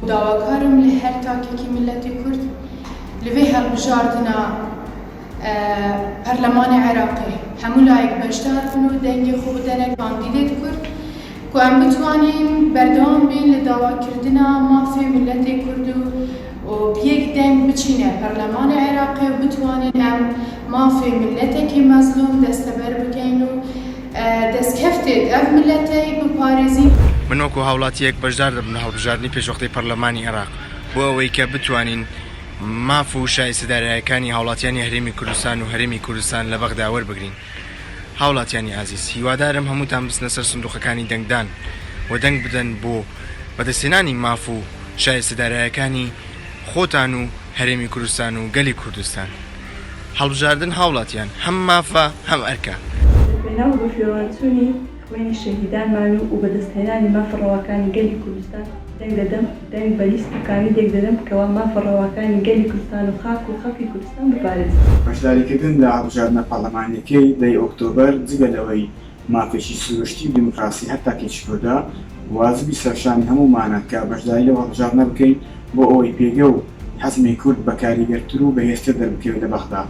داواکارم لە هەر تاکێکی میلەتی کورد لەوێ هەڵبژاردنە پەرلەمانی عێراقی هەموو لایەک بەشدار بن و دەنگی خۆ بدەنە کاندیدێت کورد کو ئەم بتوانین بەردەوام بین لە داواکردنە مافی میلەتی کورد و بەیەک دەنگ بچینە پەرلەمانی عێراقی و بتوانین ئەم مافی میلەتێکی مەزلوم دەستەبەر بکەین و دەستکەفتێت ئەف میلەتەی بپارێزین. من وەکو هاوڵاتیەک بەشدار دەبم لە هەڵبژاردننی پێشوەختەی پەرلەمانی عێراق بۆ ئەوەی کە بتوانین ماف و شایستەدارایەکانی هاوڵاتیانی هەرێمی کوردستان و هەرێمی کوردستان لە بەغدا وەربگرین. هاوڵاتیانی عزیز، هیوادارم هەمووتان بستنە سەر سندوقەکانی دەنگدان و دەنگ بدەن بۆ بەدەستهێنانی ماف و شایستەدارایەکانی خۆتان و هەرێمی کوردستان و گەلی کوردستان. هەڵبژاردن هاوڵاتیان هەم مافە هەم ئەرکە. بەناو بەفێوانچوونی خوێنی شەهیدانمان و بەدەستهێنانی مافڕەوەکانی گەلی کوردستان دەنگ دەدەم دەنگ بە لیستەکانی دێک دەدەم کەوا مافڕەوەکانی گەلی کوردستان و خاک و خەڵکی کوردستان بپارێزن. بەشداریکردن لە هەڵبژاردنە پەرلەمانیەکەی دەی ئۆکتۆبەر جگە لەوەی مافێکی سروشتی و دیموکراسی هەرتاکێکی کوردا وازبی سەرشانی هەموومانە کە بەشداری لەو هەڵبژاردنە بکەین بۆ ئەوەی پێگە و حەزمی کورد بە کاریگەرتر و بەهێزتر دەربکەوێتە بەغدا.